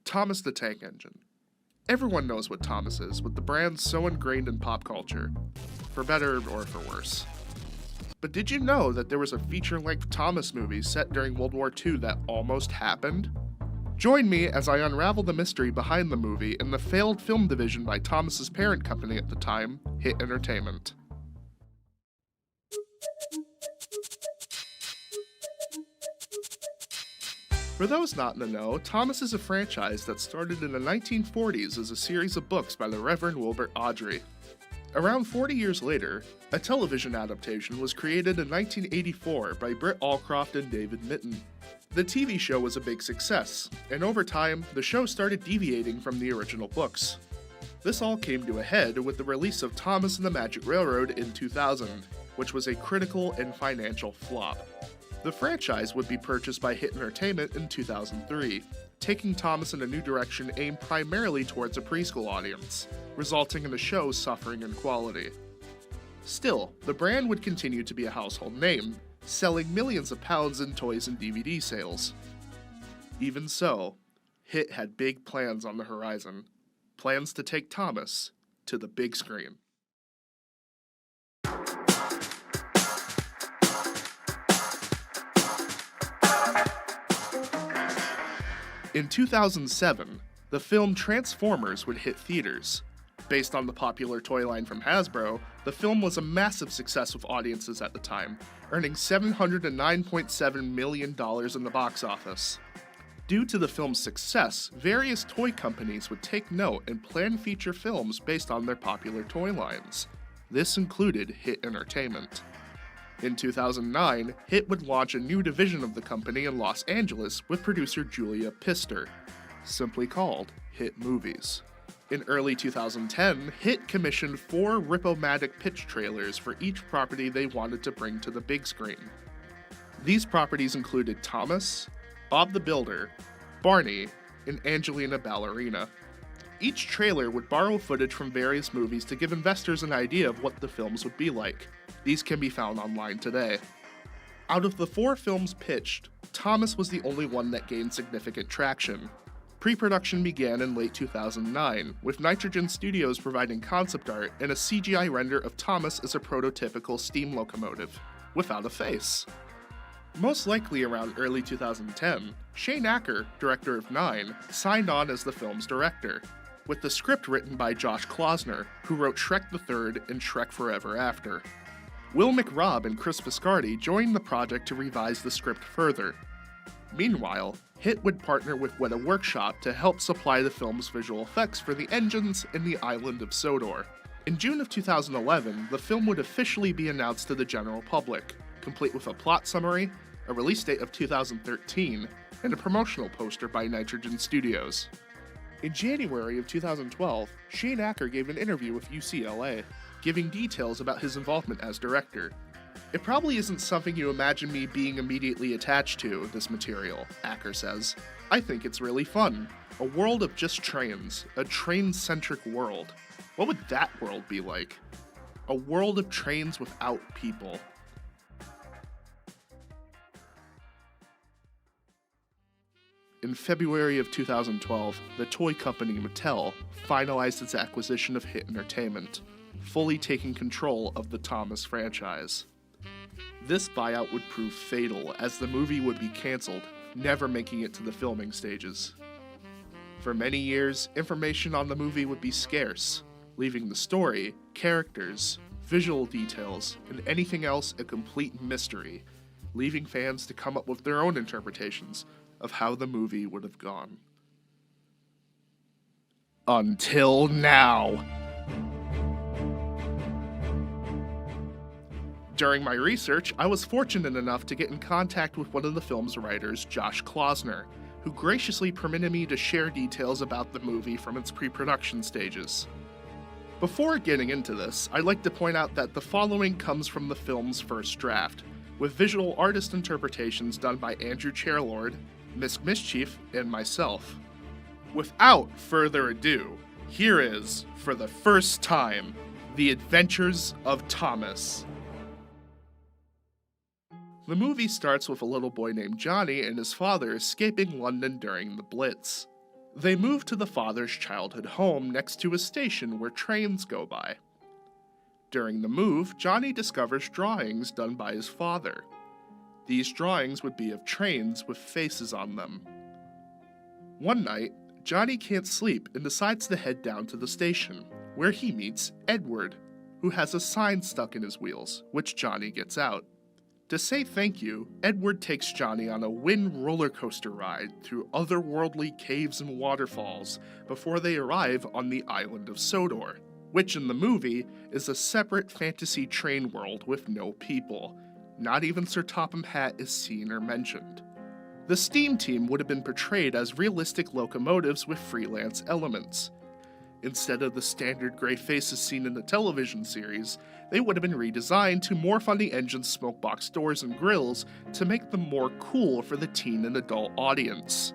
Thomas the Tank Engine. Everyone knows what Thomas is, with the brand so ingrained in pop culture, for better or for worse. But did you know that there was a feature-length Thomas movie set during World War II that almost happened? Join me as I unravel the mystery behind the movie in the failed film division by Thomas's parent company at the time, Hit Entertainment. For those not in the know, Thomas is a franchise that started in the 1940s as a series of books by the Reverend Wilbert Awdry. Around 40 years later, a television adaptation was created in 1984 by Britt Allcroft and David Mitton. The TV show was a big success, and over time, the show started deviating from the original books. This all came to a head with the release of Thomas and the Magic Railroad in 2000, which was a critical and financial flop. The franchise would be purchased by Hit Entertainment in 2003, taking Thomas in a new direction aimed primarily towards a preschool audience, resulting in the show suffering in quality. Still, the brand would continue to be a household name, selling millions of pounds in toys and DVD sales. Even so, Hit had big plans on the horizon, plans to take Thomas to the big screen. In 2007, the film Transformers would hit theaters. Based on the popular toy line from Hasbro, the film was a massive success with audiences at the time, earning $709.7 million in the box office. Due to the film's success, various toy companies would take note and plan feature films based on their popular toy lines. This included Hit Entertainment. In 2009, Hit would launch a new division of the company in Los Angeles with producer Julia Pister, simply called Hit Movies. In early 2010, Hit commissioned 4 Rip-O-Matic pitch trailers for each property they wanted to bring to the big screen. These properties included Thomas, Bob the Builder, Barney, and Angelina Ballerina. Each trailer would borrow footage from various movies to give investors an idea of what the films would be like. These can be found online today. Out of the 4 films pitched, Thomas was the only one that gained significant traction. Pre-production began in late 2009, with Nitrogen Studios providing concept art and a CGI render of Thomas as a prototypical steam locomotive, without a face. Most likely around early 2010, Shane Acker, director of 9, signed on as the film's director, with the script written by Josh Klausner, who wrote Shrek the Third and Shrek Forever After. Will McRobb and Chris Viscardi joined the project to revise the script further. Meanwhile, Hit would partner with Weta Workshop to help supply the film's visual effects for the engines in the island of Sodor. In June of 2011, the film would officially be announced to the general public, complete with a plot summary, a release date of 2013, and a promotional poster by Nitrogen Studios. In January of 2012, Shane Acker gave an interview with UCLA, giving details about his involvement as director. "It probably isn't something you imagine me being immediately attached to, this material," Acker says. "I think it's really fun. A world of just trains, a train-centric world. What would that world be like? A world of trains without people." In February of 2012, the toy company Mattel finalized its acquisition of Hit Entertainment, fully taking control of the Thomas franchise. This buyout would prove fatal, as the movie would be cancelled, never making it to the filming stages. For many years, information on the movie would be scarce, leaving the story, characters, visual details, and anything else a complete mystery, leaving fans to come up with their own interpretations of how the movie would have gone. Until now. During my research, I was fortunate enough to get in contact with one of the film's writers, Josh Klausner, who graciously permitted me to share details about the movie from its pre-production stages. Before getting into this, I'd like to point out that the following comes from the film's first draft, with visual artist interpretations done by Andrew Chairlord, Miss Mischief, and myself. Without further ado, here is, for the first time, The Adventures of Thomas. The movie starts with a little boy named Johnny and his father escaping London during the Blitz. They move to the father's childhood home next to a station where trains go by. During the move, Johnny discovers drawings done by his father. These drawings would be of trains with faces on them. One night, Johnny can't sleep and decides to head down to the station, where he meets Edward, who has a sign stuck in his wheels, which Johnny gets out. To say thank you, Edward takes Johnny on a wind roller coaster ride through otherworldly caves and waterfalls before they arrive on the island of Sodor, which in the movie is a separate fantasy train world with no people. Not even Sir Topham Hatt is seen or mentioned. The steam team would have been portrayed as realistic locomotives with freelance elements. Instead of the standard gray faces seen in the television series, they would have been redesigned to morph on the engine's smokebox doors and grills to make them more cool for the teen and adult audience.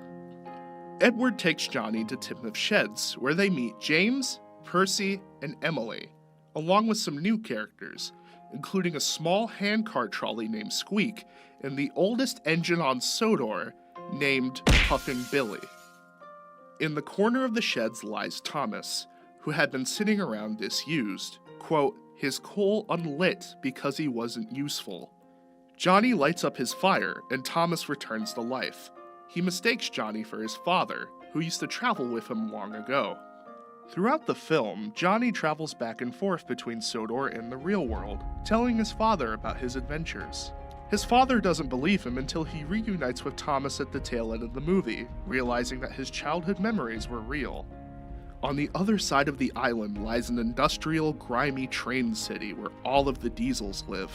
Edward takes Johnny to Timothy Sheds, where they meet James, Percy, and Emily, along with some new characters, including a small handcart trolley named Squeak and the oldest engine on Sodor named Puffin Billy. In the corner of the sheds lies Thomas, who had been sitting around disused, quote, his coal unlit because he wasn't useful. Johnny lights up his fire and Thomas returns to life. He mistakes Johnny for his father, who used to travel with him long ago. Throughout the film, Johnny travels back and forth between Sodor and the real world, telling his father about his adventures. His father doesn't believe him until he reunites with Thomas at the tail end of the movie, realizing that his childhood memories were real. On the other side of the island lies an industrial, grimy train city where all of the diesels live.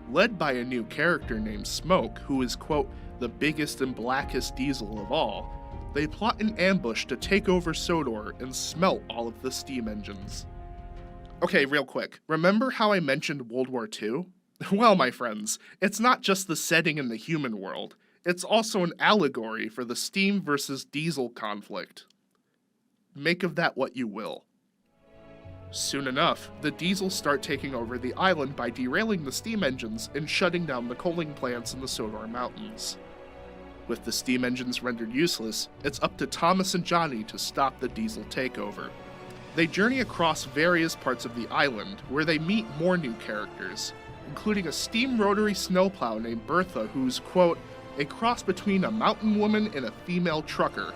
Led by a new character named Smoke, who is, quote, the biggest and blackest diesel of all, they plot an ambush to take over Sodor and smelt all of the steam engines. Okay, real quick, remember how I mentioned World War II? Well, my friends, it's not just the setting in the human world, it's also an allegory for the steam versus diesel conflict. Make of that what you will. Soon enough, the diesels start taking over the island by derailing the steam engines and shutting down the coaling plants in the Sodor Mountains. With the steam engines rendered useless, it's up to Thomas and Johnny to stop the diesel takeover. They journey across various parts of the island, where they meet more new characters, including a steam rotary snowplow named Bertha who's, quote, a cross between a mountain woman and a female trucker,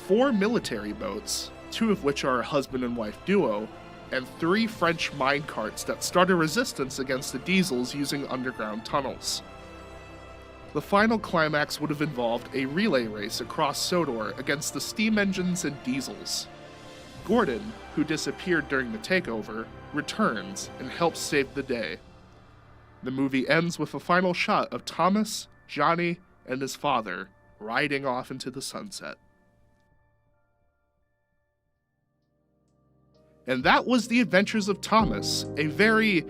4 military boats, 2 of which are a husband and wife duo, and 3 French minecarts that start a resistance against the diesels using underground tunnels. The final climax would have involved a relay race across Sodor against the steam engines and diesels. Gordon, who disappeared during the takeover, returns and helps save the day. The movie ends with a final shot of Thomas, Johnny, and his father riding off into the sunset. And that was The Adventures of Thomas, a very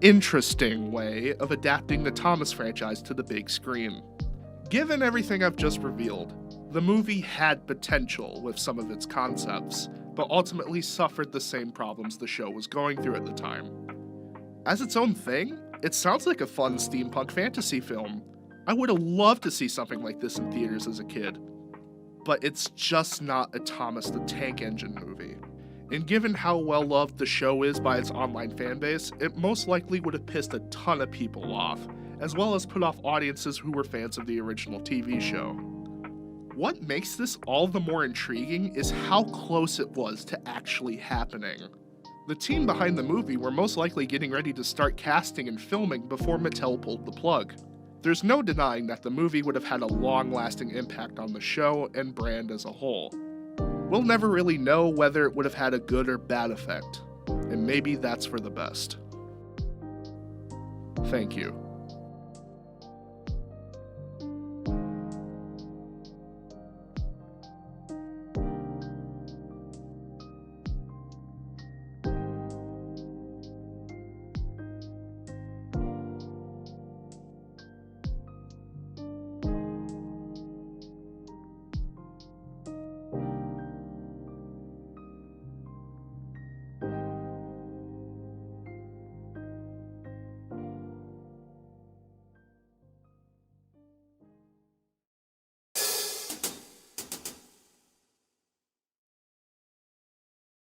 interesting way of adapting the Thomas franchise to the big screen. Given everything I've just revealed, the movie had potential with some of its concepts, but ultimately suffered the same problems the show was going through at the time. As its own thing, it sounds like a fun steampunk fantasy film. I would have loved to see something like this in theaters as a kid. But it's just not a Thomas the Tank Engine movie. And given how well loved the show is by its online fanbase, it most likely would have pissed a ton of people off, as well as put off audiences who were fans of the original TV show. What makes this all the more intriguing is how close it was to actually happening. The team behind the movie were most likely getting ready to start casting and filming before Mattel pulled the plug. There's no denying that the movie would have had a long-lasting impact on the show and brand as a whole. We'll never really know whether it would have had a good or bad effect, and maybe that's for the best. Thank you.